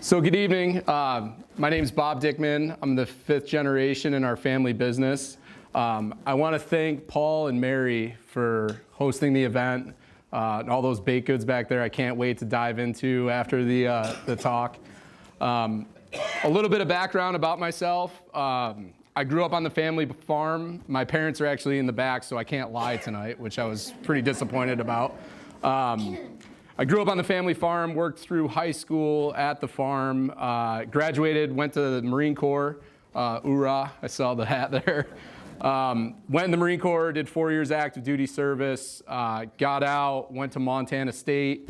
So good evening. My name's Bob Dickman. I'm the fifth generation in our family business. I want to thank Paul and Mary for hosting the event. And all those baked goods back there, I can't wait to dive into after the talk. A little bit of background about myself. I grew up on the family farm. My parents are actually in the back, so I can't lie tonight, which I was pretty disappointed about. I grew up on the family farm, worked through high school at the farm, graduated, went to the Marine Corps. Hoorah, I saw the hat there. Went in the Marine Corps, did 4 years active duty service, got out, went to Montana State,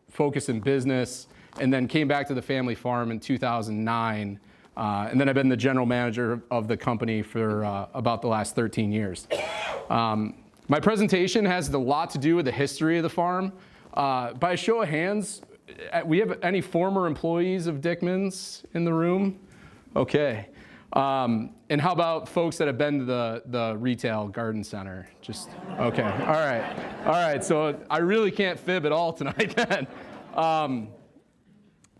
focused in business, and then came back to the family farm in 2009. And then I've been the general manager of the company for about the last 13 years. My presentation has a lot to do with the history of the farm. By a show of hands, we have any former employees of Dickman's in the room? Okay. And how about folks that have been to the retail garden center? Just, okay, all right. All right, so I really can't fib at all tonight then.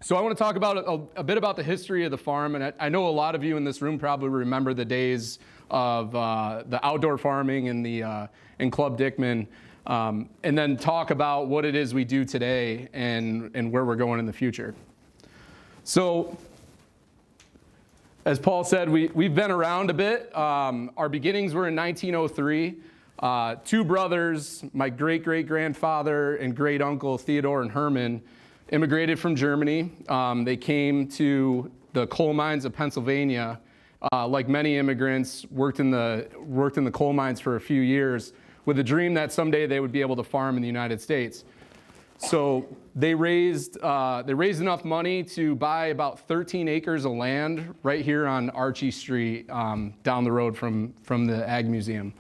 So I want to talk about a bit about the history of the farm, and I know a lot of you in this room probably remember the days of the outdoor farming and in Club Dickman, and then talk about what it is we do today and where we're going in the future. So, as Paul said, we've been around a bit. Our beginnings were in 1903. Two brothers, my great-great-grandfather and great-uncle Theodore and Herman, immigrated from Germany. They came to the coal mines of Pennsylvania. Like many immigrants, worked in the coal mines for a few years with a dream that someday they would be able to farm in the United States. So they raised enough money to buy about 13 acres of land right here on Archie Street, down the road from the Ag Museum.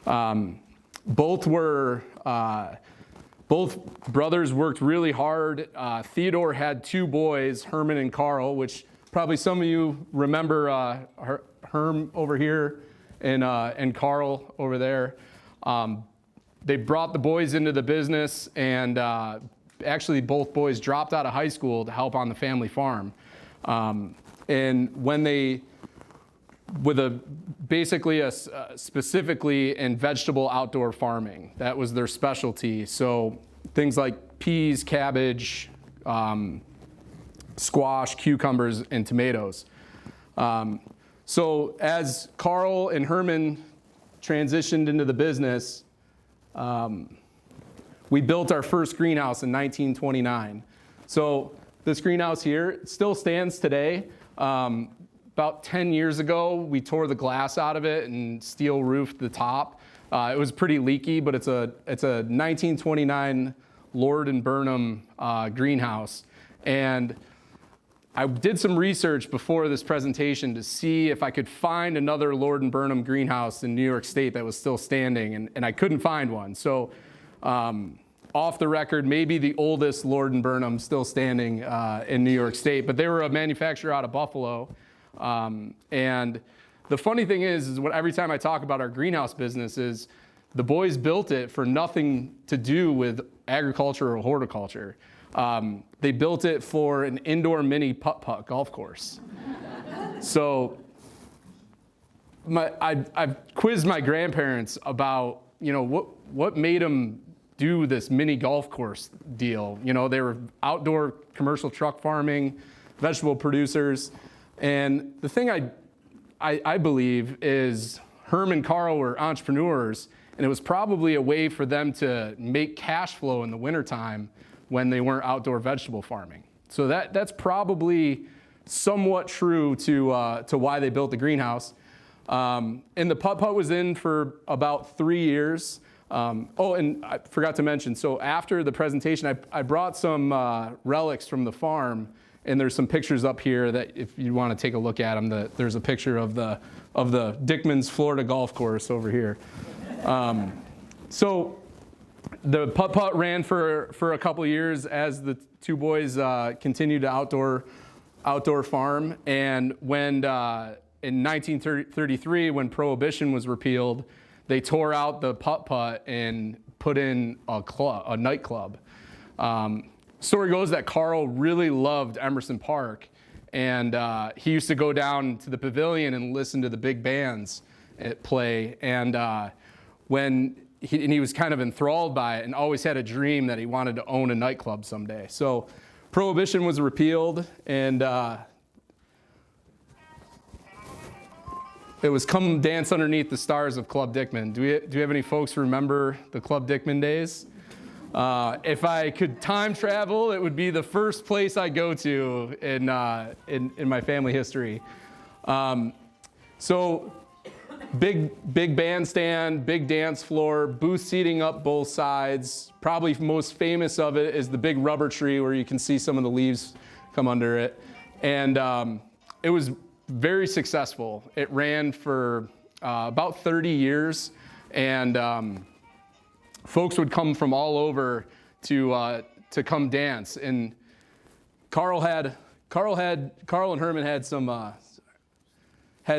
Both brothers worked really hard. Theodore had two boys, Herman and Carl, which probably some of you remember Herm over here and Carl over there. They brought the boys into the business, and actually both boys dropped out of high school to help on the family farm. And when they, specifically in vegetable outdoor farming, that was their specialty. So things like peas, cabbage, squash, cucumbers, and tomatoes. So as Carl and Herman transitioned into the business, we built our first greenhouse in 1929. So this greenhouse here still stands today. About 10 years ago, we tore the glass out of it and steel roofed the top. It was pretty leaky, but it's a 1929 Lord and Burnham greenhouse. And I did some research before this presentation to see if I could find another Lord and Burnham greenhouse in New York State that was still standing, and I couldn't find one. So off the record, maybe the oldest Lord and Burnham still standing in New York State, but they were a manufacturer out of Buffalo. And the funny thing is every time I talk about our greenhouse business is the boys built it for nothing to do with agriculture or horticulture. They built it for an indoor mini putt-putt golf course. So I've quizzed my grandparents about, what made them do this mini golf course deal. They were outdoor commercial truck farming, vegetable producers. And the thing I believe is Herm and Carl were entrepreneurs, and it was probably a way for them to make cash flow in the wintertime when they weren't outdoor vegetable farming. So that's probably somewhat true to why they built the greenhouse. And the putt-putt was in for about 3 years. And I forgot to mention, so after the presentation, I brought some relics from the farm, and there's some pictures up here that if you want to take a look at them, there's a picture of the Dickman's Florida golf course over here. So the putt-putt ran for a couple years as the two boys continued to outdoor farm. And when in 1933, when Prohibition was repealed, they tore out the putt-putt and put in a nightclub. Story goes that Carl really loved Emerson Park, and he used to go down to the pavilion and listen to the big bands at play. And he was kind of enthralled by it and always had a dream that he wanted to own a nightclub someday. So Prohibition was repealed, and it was Come Dance Underneath the Stars of Club Dickman. Do we have any folks who remember the Club Dickman days? If I could time travel, it would be the first place I go to in my family history. So big bandstand, big dance floor, booth seating up both sides. Probably most famous of it is the big rubber tree where you can see some of the leaves come under it. And it was very successful. It ran for about 30 years, and folks would come from all over to come dance. And Carl and Herman had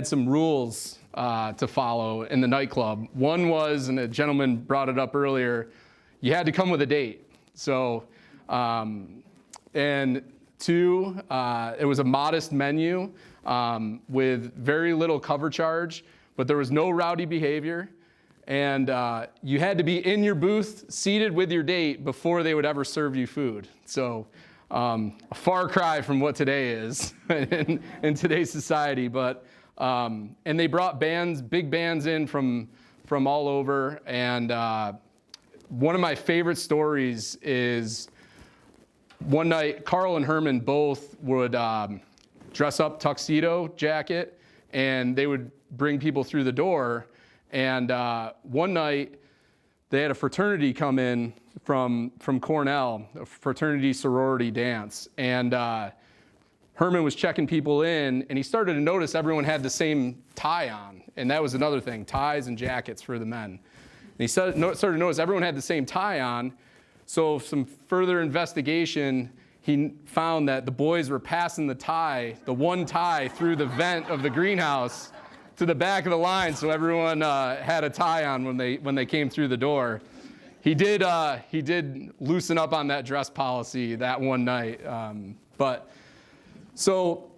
some rules to follow in the nightclub. One was, and a gentleman brought it up earlier, you had to come with a date. So, and two, it was a modest menu with very little cover charge, but there was no rowdy behavior. And you had to be in your booth, seated with your date, before they would ever serve you food. So a far cry from what today is in today's society. But and they brought big bands in from all over. And one of my favorite stories is one night Carl and Herman both would dress up tuxedo jacket, and they would bring people through the door. And one night, they had a fraternity come in from Cornell, a fraternity sorority dance. And Herman was checking people in, and he started to notice everyone had the same tie on. And that was another thing, ties and jackets for the men. And he started to notice everyone had the same tie on. So some further investigation, he found that the boys were passing the one tie through the vent of the greenhouse to the back of the line, so everyone had a tie on when they came through the door. He did loosen up on that dress policy that one night. But so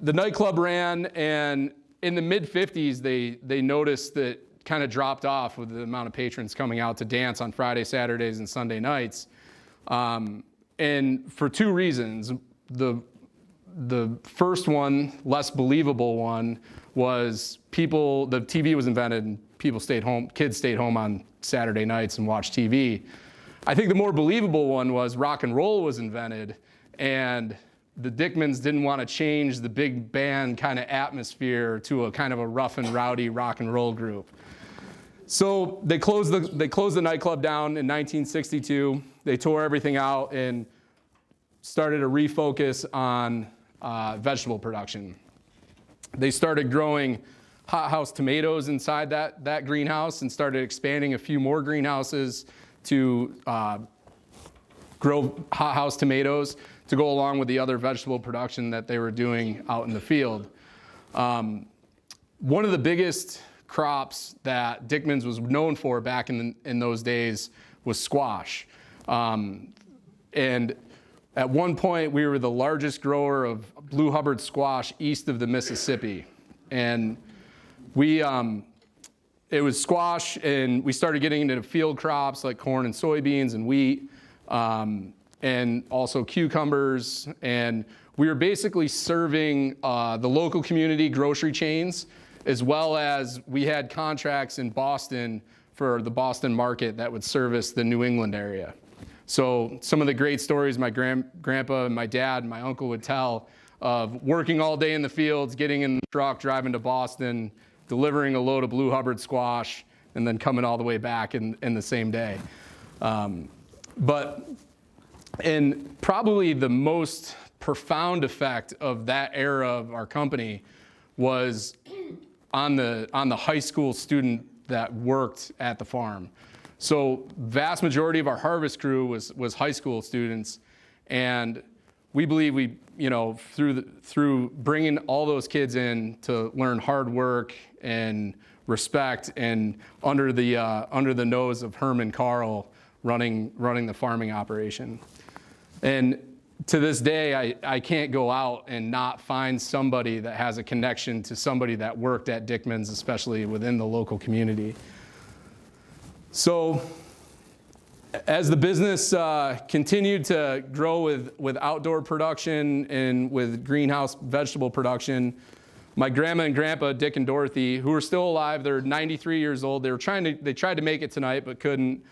the nightclub ran, and in the mid-50s, they noticed that kind of dropped off with the amount of patrons coming out to dance on Friday, Saturdays, and Sunday nights. And for two reasons. The first one, less believable one, was the TV was invented and kids stayed home on Saturday nights and watched TV. I think the more believable one was rock and roll was invented, and the Dickmans didn't want to change the big band kind of atmosphere to a kind of a rough and rowdy rock and roll group. So they closed the nightclub down in 1962. They tore everything out and started a refocus on vegetable production. They started growing hothouse tomatoes inside that greenhouse and started expanding a few more greenhouses to grow hothouse tomatoes to go along with the other vegetable production that they were doing out in the field. One of the biggest crops that Dickman's was known for back in those days was squash. And at one point, we were the largest grower of blue Hubbard squash east of the Mississippi. And it was squash, and we started getting into field crops like corn and soybeans and wheat, and also cucumbers. And we were basically serving the local community grocery chains, as well as we had contracts in Boston for the Boston market that would service the New England area. So some of the great stories my grandpa and my dad and my uncle would tell of working all day in the fields, getting in the truck, driving to Boston, delivering a load of blue Hubbard squash, and then coming all the way back in the same day. And probably the most profound effect of that era of our company was on the high school student that worked at the farm. So vast majority of our harvest crew was high school students, and we believe through bringing all those kids in to learn hard work and respect, and under the nose of Herman Carl running the farming operation. And to this day, I can't go out and not find somebody that has a connection to somebody that worked at Dickman's, especially within the local community. So as the business continued to grow with outdoor production and with greenhouse vegetable production, my grandma and grandpa, Dick and Dorothy, who are still alive, they're 93 years old. They tried to make it tonight, but couldn't.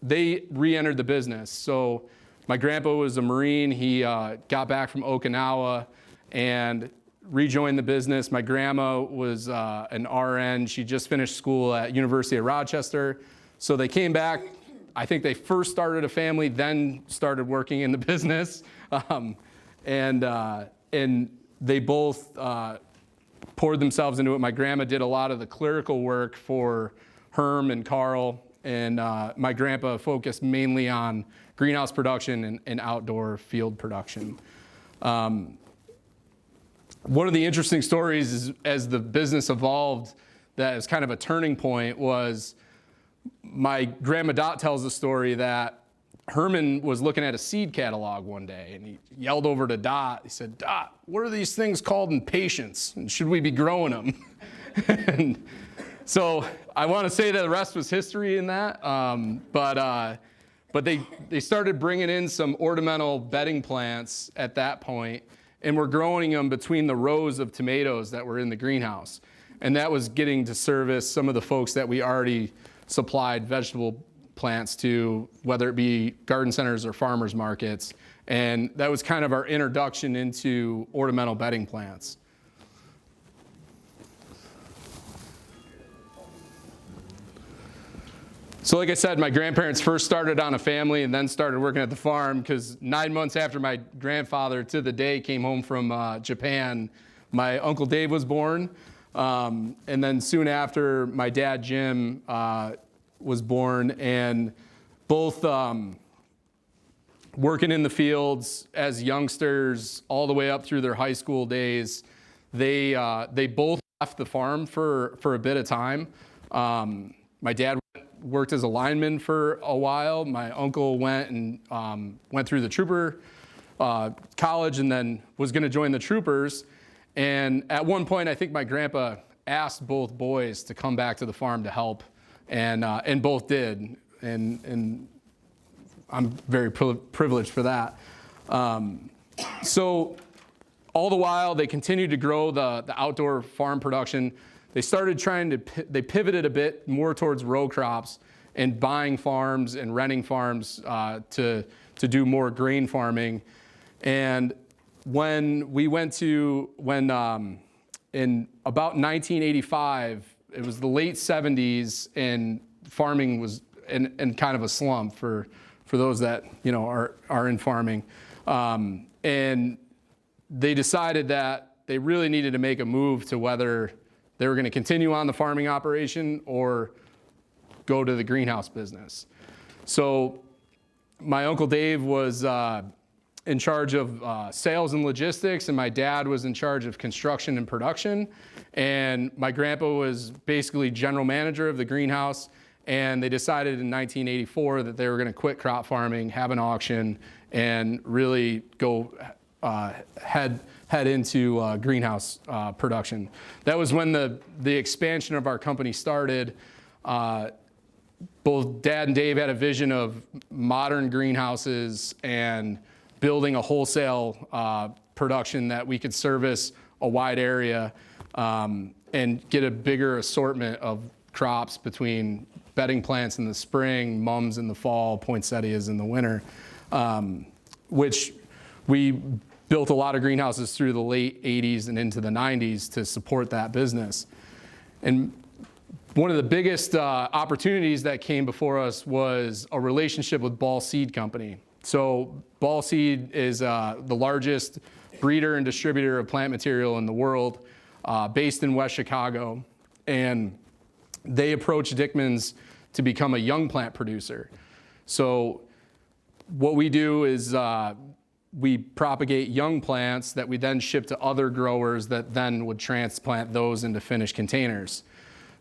They re-entered the business. So my grandpa was a Marine. He got back from Okinawa and rejoined the business. My grandma was an RN. She just finished school at University of Rochester. So they came back. I think they first started a family, then started working in the business. And they both poured themselves into it. My grandma did a lot of the clerical work for Herm and Carl, and my grandpa focused mainly on greenhouse production and outdoor field production. One of the interesting stories is, as the business evolved, that is kind of a turning point, was my grandma Dot tells the story that Herman was looking at a seed catalog one day, and he yelled over to Dot. He said, "Dot, what are these things called in patience? And should we be growing them?" And so I want to say that the rest was history in that. But they started bringing in some ornamental bedding plants at that point, and were growing them between the rows of tomatoes that were in the greenhouse. And that was getting to service some of the folks that we already supplied vegetable plants to, whether it be garden centers or farmers markets. And that was kind of our introduction into ornamental bedding plants. So like I said, my grandparents first started on a family and then started working at the farm, because 9 months after my grandfather to the day came home from Japan, my Uncle Dave was born. And then soon after, my dad, Jim, was born, and both working in the fields as youngsters all the way up through their high school days. They both left the farm for a bit of time. My dad worked as a lineman for a while. My uncle went through the trooper college and then was going to join the troopers. And at one point, I think my grandpa asked both boys to come back to the farm to help, and both did. And I'm very privileged for that. So all the while, they continued to grow the outdoor farm production. They started they pivoted a bit more towards row crops and buying farms and renting farms to do more grain farming. And in about 1985, it was the late 70s, and farming was in kind of a slump for those that are in farming. And they decided that they really needed to make a move to whether they were going to continue on the farming operation or go to the greenhouse business. So my Uncle Dave was in charge of sales and logistics, and my dad was in charge of construction and production. And my grandpa was basically general manager of the greenhouse. And they decided in 1984 that they were going to quit crop farming, have an auction, and really go head into greenhouse production. That was when the expansion of our company started. Both Dad and Dave had a vision of modern greenhouses and building a wholesale production that we could service a wide area and get a bigger assortment of crops between bedding plants in the spring, mums in the fall, poinsettias in the winter, which we built a lot of greenhouses through the late 80s and into the 90s to support that business. And one of the biggest opportunities that came before us was a relationship with Ball Seed Company. So Ball Seed is the largest breeder and distributor of plant material in the world, based in West Chicago. And they approached Dickman's to become a young plant producer. So what we do is we propagate young plants that we then ship to other growers that then would transplant those into finished containers.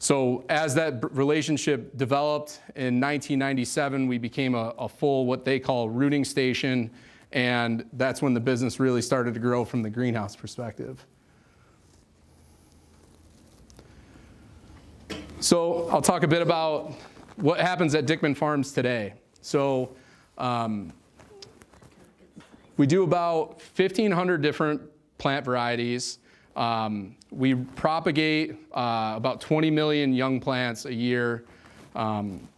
So as that relationship developed in 1997, we became a full, what they call, rooting station, and that's when the business really started to grow from the greenhouse perspective. So I'll talk a bit about what happens at Dickman Farms today. So we do about 1,500 different plant varieties. We propagate about 20 million young plants a year. And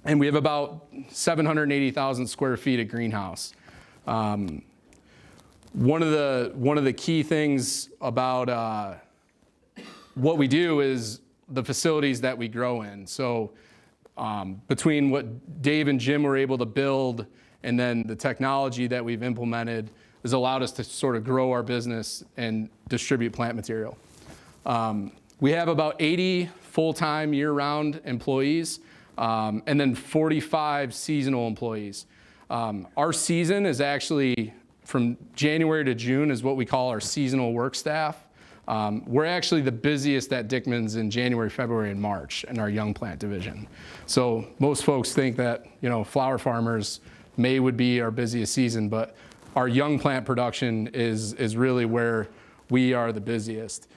we have about 780,000 square feet of greenhouse. One of the key things about what we do is the facilities that we grow in. So between what Dave and Jim were able to build and then the technology that we've implemented has allowed us to sort of grow our business and distribute plant material. We have about 80 full-time year-round employees and then 45 seasonal employees. Our season is actually from January to June is what we call our seasonal work staff. We're actually the busiest at Dickman's in January, February, and March in our young plant division. So most folks think that, flower farmers, May would be our busiest season, but our young plant production is really where we are the busiest.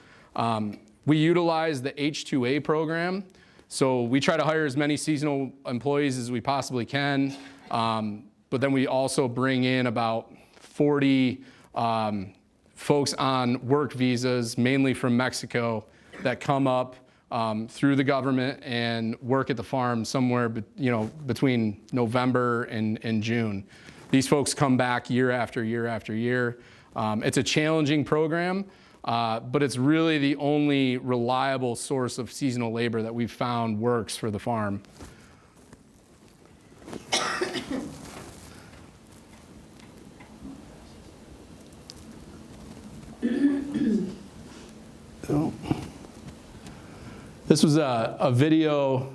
We utilize the H-2A program. So we try to hire as many seasonal employees as we possibly can. But then we also bring in about 40 folks on work visas, mainly from Mexico, that come up through the government and work at the farm somewhere between November and June. These folks come back year after year after year. It's a challenging program, but it's really the only reliable source of seasonal labor that we've found works for the farm. This was a video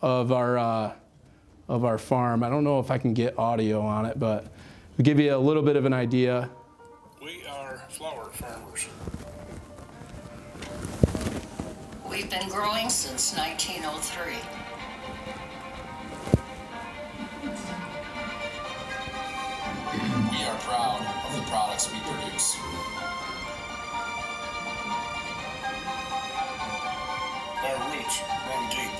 of our farm. I don't know if I can get audio on it, but to give you a little bit of an idea. We are flower farmers. We've been growing since 1903. We are proud of the products we produce. Our roots run deep.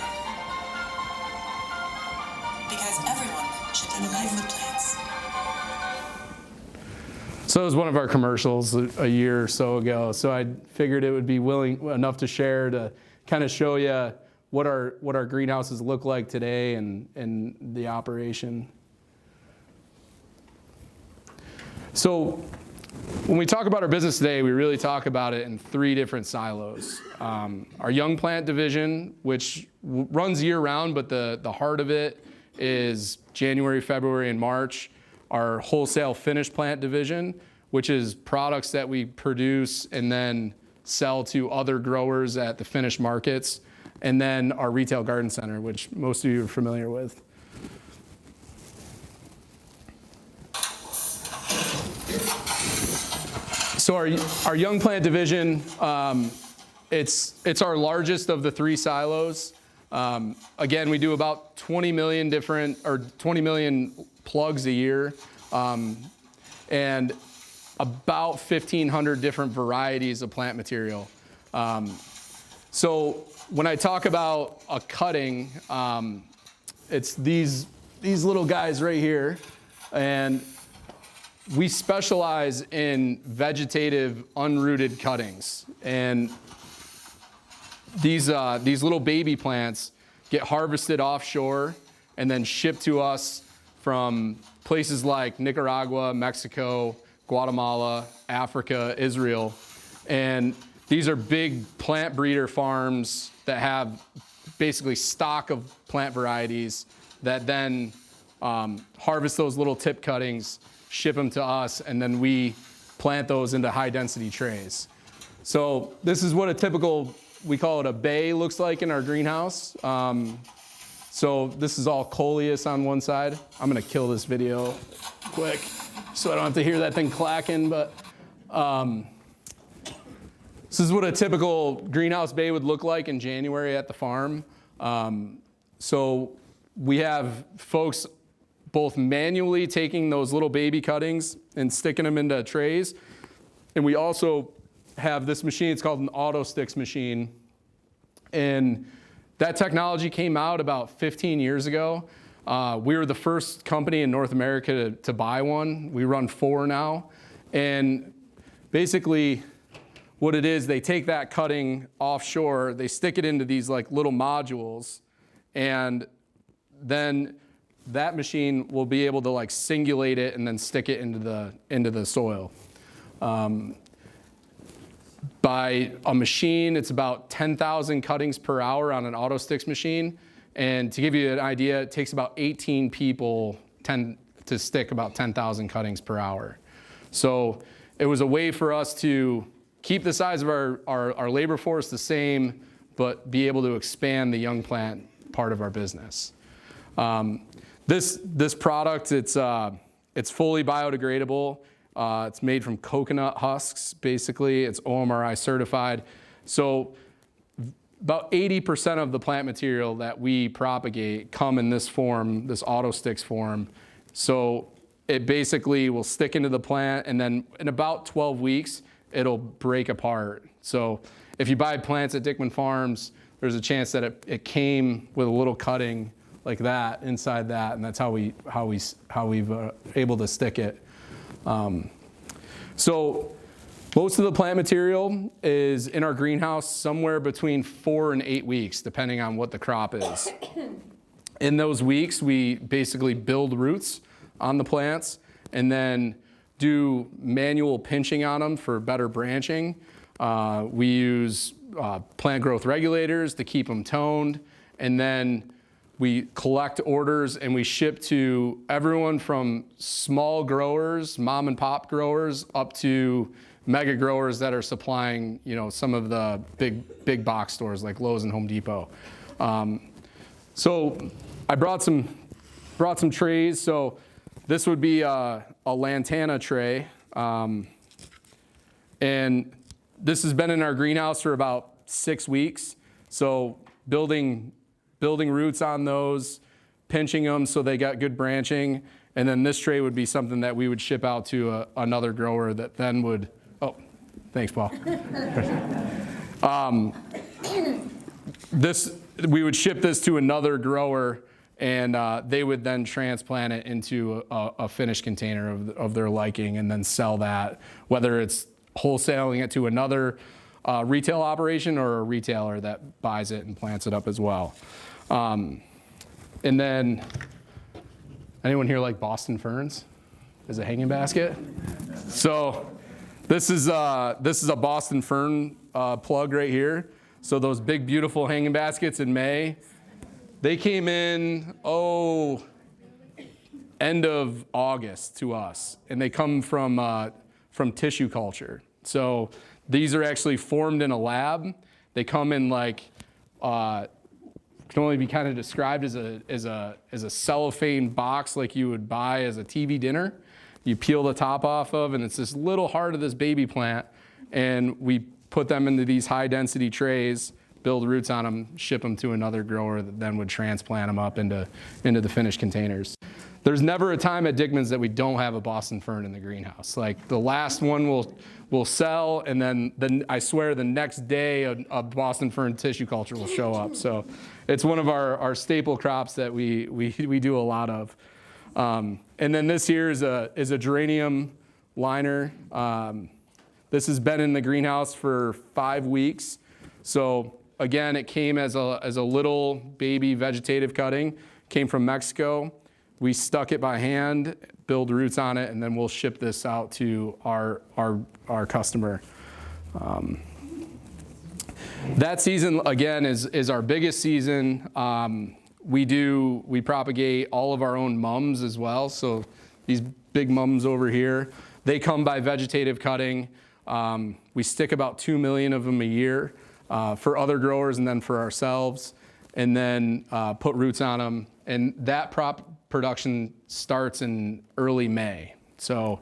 Because everyone should live a life with plants. So it was one of our commercials a year or so ago. So I figured it would be willing enough to share to kind of show you what our greenhouses look like today and the operation. So when we talk about our business today, we really talk about it in three different silos. Our young plant division, which runs year round, but the heart of it is January, February, and March. Our wholesale finished plant division, which is products that we produce and then sell to other growers at the finished markets. And then our retail garden center, which most of you are familiar with. So our young plant division, it's our largest of the three silos. Again, we do about 20 million plugs a year, and about 1,500 different varieties of plant material. So when I talk about a cutting, it's these little guys right here, and we specialize in vegetative unrooted cuttings. And these little baby plants get harvested offshore and then shipped to us from places like Nicaragua, Mexico, Guatemala, Africa, Israel. And these are big plant breeder farms that have basically stock of plant varieties that then harvest those little tip cuttings, ship them to us, and then we plant those into high density trays. So this is what a typical, we call it a bay, looks like in our greenhouse. So this is all coleus on one side. I'm gonna kill this video quick so I don't have to hear that thing clacking, but This is what a typical greenhouse bay would look like in January at the farm. So we have folks both manually taking those little baby cuttings and sticking them into trays. And we also have this machine, it's called an auto sticks machine. And that technology came out about 15 years ago. We were the first company in North America to buy one. We run 4 now. And basically what it is, they take that cutting offshore, they stick it into these like little modules, and then that machine will be able to like singulate it and then stick it into the soil. By a machine, it's about 10,000 cuttings per hour on an auto sticks machine. And to give you an idea, it takes about 18 people to stick about 10,000 cuttings per hour. So it was a way for us to keep the size of our labor force the same, but be able to expand the young plant part of our business. This product, it's fully biodegradable. It's made from coconut husks, basically. It's OMRI certified. So about 80% of the plant material that we propagate come in this form, this auto sticks form. So it basically will stick into the plant, and then in about 12 weeks, it'll break apart. So if you buy plants at Dickman Farms, there's a chance that it came with a little cutting like that inside that, and that's how we've able to stick it. So most of the plant material is in our greenhouse somewhere between 4 and 8 weeks, depending on what the crop is. In those weeks, we basically build roots on the plants and then do manual pinching on them for better branching. We use plant growth regulators to keep them toned, and then we collect orders and we ship to everyone from small growers, mom and pop growers, up to mega growers that are supplying, some of the big box stores like Lowe's and Home Depot. So I brought some trays. So this would be a lantana tray, and this has been in our greenhouse for about 6 weeks. So building roots on those, pinching them so they got good branching, and then this tray would be something that we would ship out to another grower that then would, oh, thanks, Paul. We would ship this to another grower, and they would then transplant it into a finished container of their liking and then sell that, whether it's wholesaling it to another retail operation or a retailer that buys it and plants it up as well. And then, anyone here like Boston ferns as a hanging basket? So this is a Boston fern plug right here. So those big, beautiful hanging baskets in May, they came in, end of August to us, and they come from tissue culture. So these are actually formed in a lab. They come in can only be kind of described as a cellophane box like you would buy as a TV dinner. You peel the top off of, and it's this little heart of this baby plant, and we put them into these high density trays, build roots on them, ship them to another grower that then would transplant them up into the finished containers. There's never a time at Dickman's that we don't have a Boston fern in the greenhouse. Like the last one will sell, and then I swear the next day a Boston fern tissue culture will show up. So it's one of our staple crops that we do a lot of. And then this here is a geranium liner. This has been in the greenhouse for 5 weeks. So again, it came as a little baby vegetative cutting, came from Mexico. We stuck it by hand, build roots on it, and then we'll ship this out to our customer. That season, again, is our biggest season. We propagate all of our own mums as well. So these big mums over here, they come by vegetative cutting. We stick about 2 million of them a year for other growers and then for ourselves, and then put roots on them. And that production starts in early May. So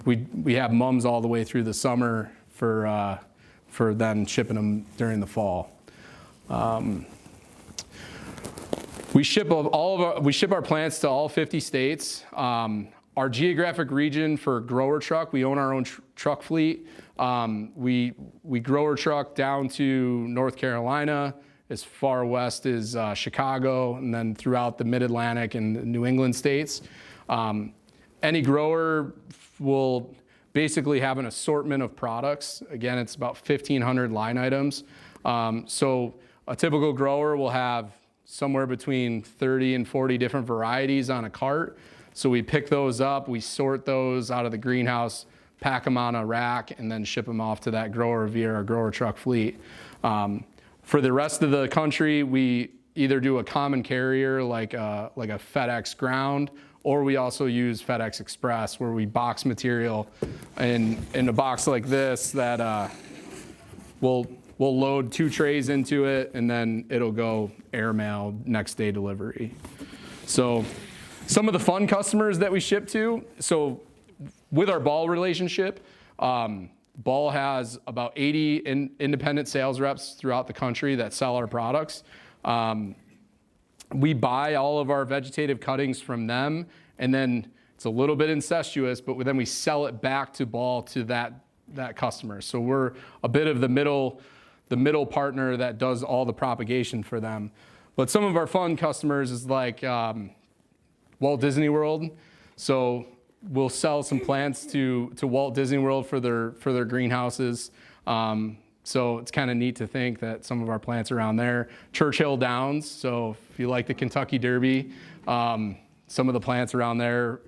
we have mums all the way through the summer for for then shipping them during the fall. We ship our plants to all 50 states. Our geographic region for grower truck, we own our own truck fleet. We grower truck down to North Carolina, as far west as Chicago, and then throughout the Mid-Atlantic and the New England states. Any grower will basically have an assortment of products. Again, it's about 1,500 line items. So a typical grower will have somewhere between 30 and 40 different varieties on a cart. So we pick those up, we sort those out of the greenhouse, pack them on a rack, and then ship them off to that grower via our grower truck fleet. For the rest of the country, we either do a common carrier like a FedEx ground, or we also use FedEx Express, where we box material in a box like this that we'll load 2 trays into it, and then it'll go airmail next day delivery. So some of the fun customers that we ship to, so with our Ball relationship, Ball has about 80 independent sales reps throughout the country that sell our products. We buy all of our vegetative cuttings from them, and then it's a little bit incestuous, but then we sell it back to Ball to that customer. So we're a bit of the middle partner that does all the propagation for them. But some of our fun customers is like Walt Disney World. So we'll sell some plants to Walt Disney World for their greenhouses. So it's kind of neat to think that some of our plants around there. Churchill Downs, so if you like the Kentucky Derby, some of the plants around there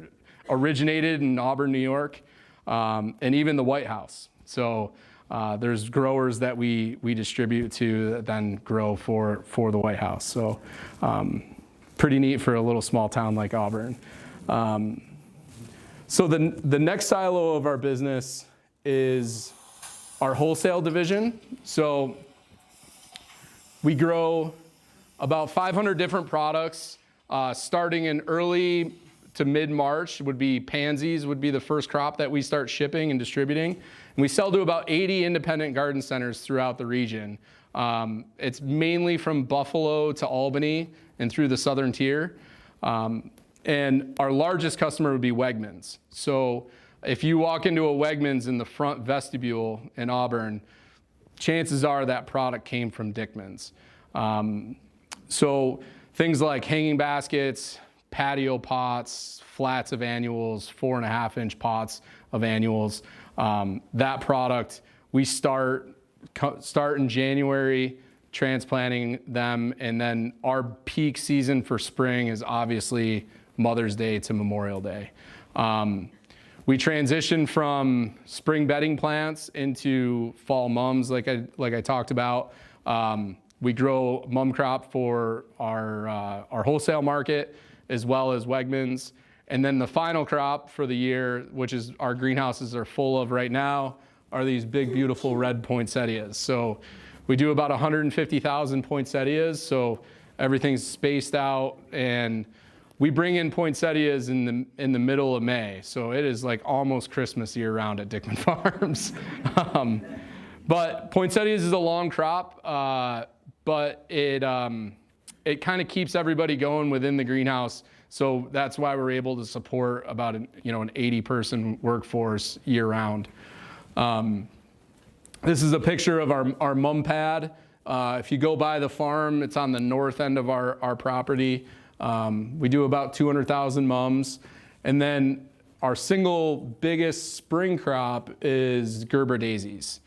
originated in Auburn, New York, and even the White House. So there's growers that we distribute to that then grow for the White House. So pretty neat for a little small town like Auburn. So the next silo of our business is our wholesale division. So we grow about 500 different products, starting in early to mid-March would be pansies, would be the first crop that we start shipping and distributing. And we sell to about 80 independent garden centers throughout the region. It's mainly from Buffalo to Albany and through the southern tier. And our largest customer would be Wegmans. So if you walk into a Wegmans in the front vestibule in Auburn, chances are that product came from Dickman's. So things like hanging baskets, patio pots, flats of annuals, 4.5-inch pots of annuals. That product, we start in January, transplanting them, and then our peak season for spring is obviously Mother's Day to Memorial Day. We transition from spring bedding plants into fall mums, like I talked about. We grow mum crop for our wholesale market as well as Wegmans. And then the final crop for the year, which is our greenhouses are full of right now, are these big, beautiful red poinsettias. So we do about 150,000 poinsettias. So everything's spaced out, and we bring in poinsettias in the middle of May. So it is like almost Christmas year round at Dickman Farms. But poinsettias is a long crop, but it kind of keeps everybody going within the greenhouse. So that's why we're able to support about an 80-person workforce year round. This is a picture of our mum pad. If you go by the farm, it's on the north end of our property. We do about 200,000 mums. And then our single biggest spring crop is Gerber daisies.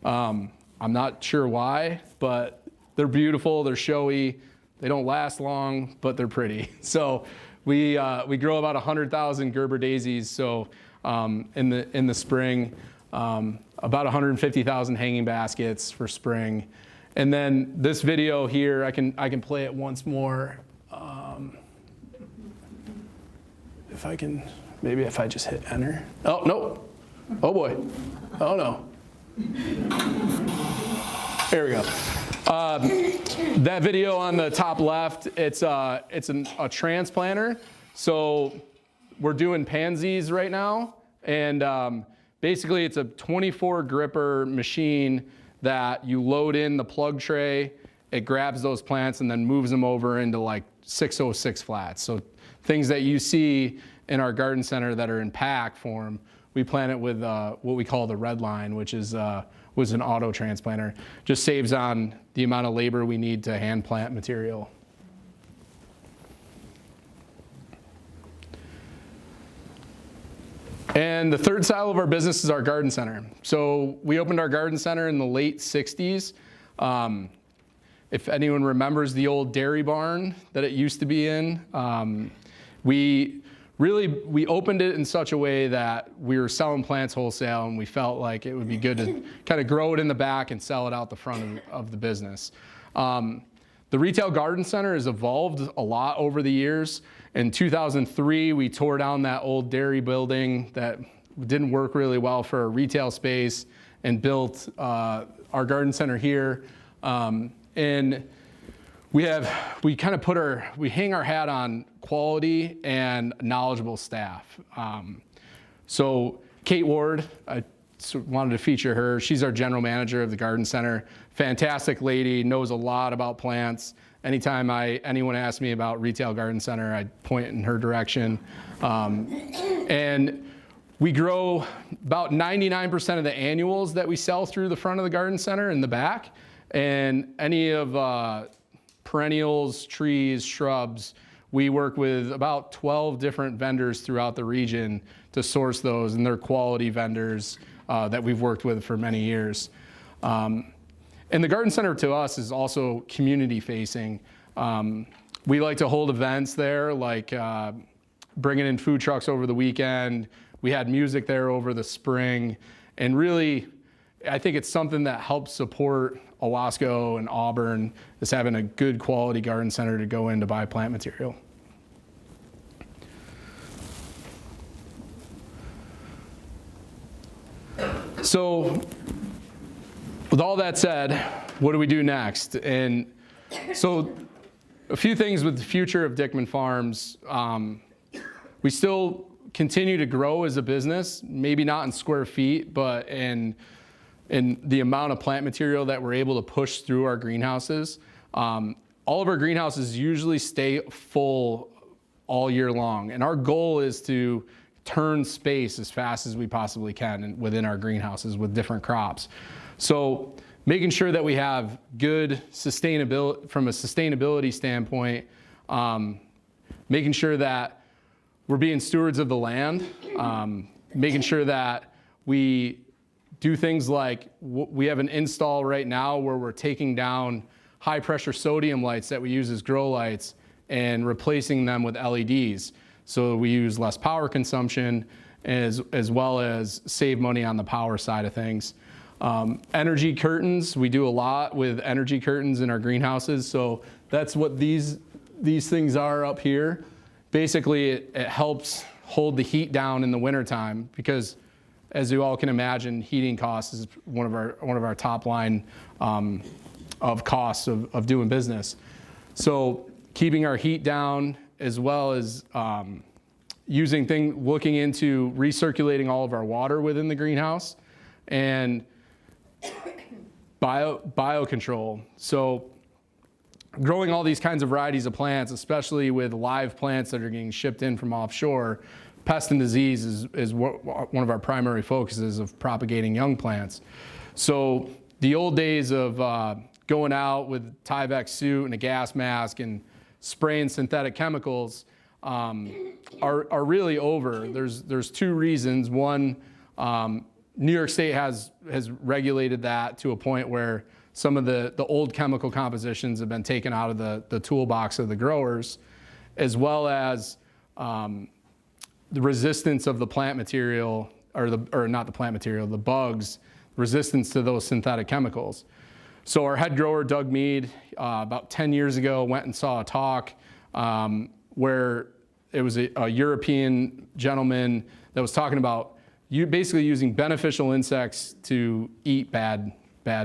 I'm not sure why, but they're beautiful, they're showy, they don't last long, but they're pretty. So we grow about 100,000 Gerber daisies. So in the spring, about 150,000 hanging baskets for spring. And then this video here, I can play it once more. If I can, maybe if I just hit enter. Oh, no. Oh boy. Oh no. There we go. That video on the top left, it's a transplanter. So we're doing pansies right now. And basically it's a 24 gripper machine that you load in the plug tray, it grabs those plants and then moves them over into like 606 flats. So things that you see in our garden center that are in pack form, we plant it with what we call the red line, which is was an auto transplanter. Just saves on the amount of labor we need to hand plant material. And the third style of our business is our garden center. So we opened our garden center in the late 60s. If anyone remembers the old dairy barn that it used to be in, we opened it in such a way that we were selling plants wholesale, and we felt like it would be good to kind of grow it in the back and sell it out the front of the business. The retail garden center has evolved a lot over the years. In 2003, we tore down that old dairy building that didn't work really well for a retail space and built our garden center here. And we hang our hat on quality and knowledgeable staff. So Kate Ward, I wanted to feature her. She's our general manager of the garden center. Fantastic lady, knows a lot about plants. Anytime anyone asks me about retail garden center, I point in her direction. And we grow about 99% of the annuals that we sell through the front of the garden center in the back. And any of perennials, trees, shrubs, we work with about 12 different vendors throughout the region to source those, and they're quality vendors that we've worked with for many years. And the garden center to us is also community facing. We like to hold events there, like bringing in food trucks over the weekend. We had music there over the spring. And really, I think it's something that helps support Owasco and Auburn, is having a good quality garden center to go in to buy plant material. So with all that said, what do we do next? And so a few things with the future of Dickman Farms. We still continue to grow as a business, maybe not in square feet, but in the amount of plant material that we're able to push through our greenhouses. All of our greenhouses usually stay full all year long. And our goal is to turn space as fast as we possibly can within our greenhouses with different crops. So making sure that we have good sustainability, from a sustainability standpoint, making sure that we're being stewards of the land, making sure that we do things like, we have an install right now where we're taking down high pressure sodium lights that we use as grow lights and replacing them with LEDs. So we use less power consumption as well as save money on the power side of things. Energy curtains, we do a lot with energy curtains in our greenhouses. So that's what these things are up here. Basically, it helps hold the heat down in the wintertime because, as you all can imagine, heating costs is one of our top line of costs of doing business. So keeping our heat down, as well as looking into recirculating all of our water within the greenhouse, and biocontrol. So growing all these kinds of varieties of plants, especially with live plants that are getting shipped in from offshore, pest and disease is one of our primary focuses of propagating young plants. So the old days of going out with Tyvek suit and a gas mask and spraying synthetic chemicals are really over. There's two reasons. One, New York State has regulated that to a point where some of the old chemical compositions have been taken out of the toolbox of the growers, as well as the resistance of the plant material, or not the plant material, the bugs, resistance to those synthetic chemicals. So our head grower, Doug Mead, about 10 years ago, went and saw a talk where it was a European gentleman that was talking about basically using beneficial insects to eat bad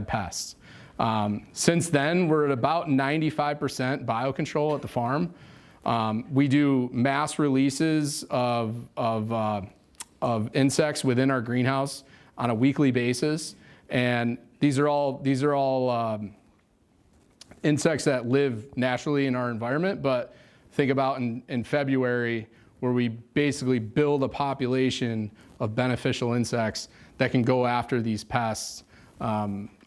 pests. Since then, we're at about 95% biocontrol at the farm. We do mass releases of insects within our greenhouse on a weekly basis. And these are all insects that live naturally in our environment, but think about in February where we basically build a population of beneficial insects that can go after these pests,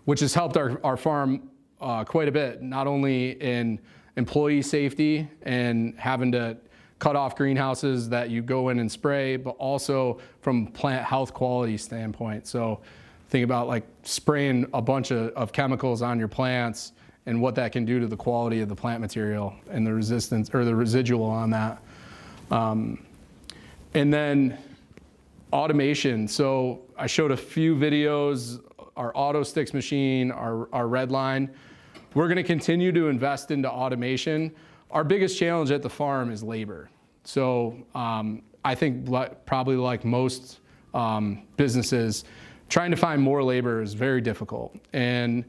which has helped our farm quite a bit, not only in employee safety and having to cut off greenhouses that you go in and spray, but also from plant health quality standpoint. So think about like spraying a bunch of chemicals on your plants and what that can do to the quality of the plant material and the resistance or the residual on that. And then automation. So I showed a few videos, our auto sticks machine, our red line. We're gonna continue to invest into automation. Our biggest challenge at the farm is labor. So I think probably like most businesses, trying to find more labor is very difficult. And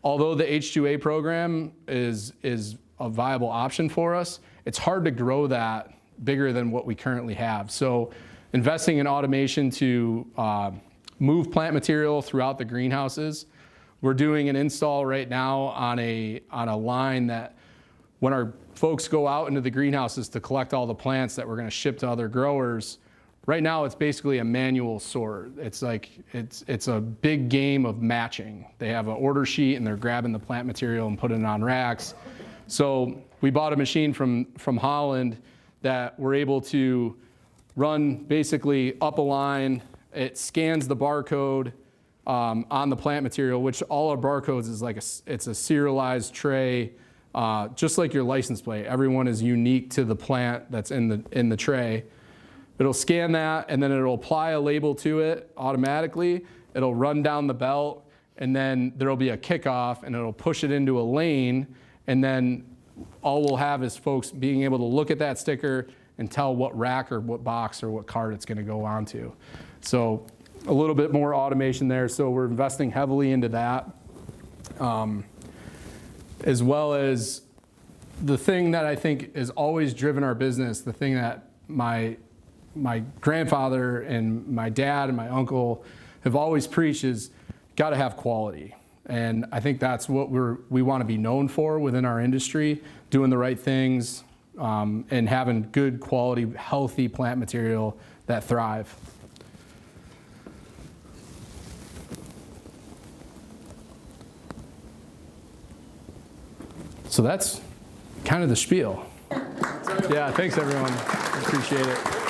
although the H2A program is a viable option for us, it's hard to grow that bigger than what we currently have. So investing in automation to move plant material throughout the greenhouses. We're doing an install right now on a line that when our folks go out into the greenhouses to collect all the plants that we're gonna ship to other growers, right now it's basically a manual sort. It's like, it's a big game of matching. They have an order sheet and they're grabbing the plant material and putting it on racks. So we bought a machine from Holland that we're able to run basically up a line. It scans the barcode on the plant material, which all our barcodes is like it's a serialized tray, just like your license plate. Everyone is unique to the plant that's in the tray. It'll scan that and then it'll apply a label to it automatically. It'll run down the belt and then there'll be a kickoff and it'll push it into a lane, and then all we'll have is folks being able to look at that sticker and tell what rack or what box or what cart it's gonna go onto. So a little bit more automation there. So we're investing heavily into that. As well as the thing that I think has always driven our business, the thing that my grandfather and my dad and my uncle have always preached is gotta have quality. And I think that's what we wanna be known for within our industry, doing the right things, and having good quality, healthy plant material that thrive. So that's kind of the spiel. Yeah, thanks everyone. I appreciate it.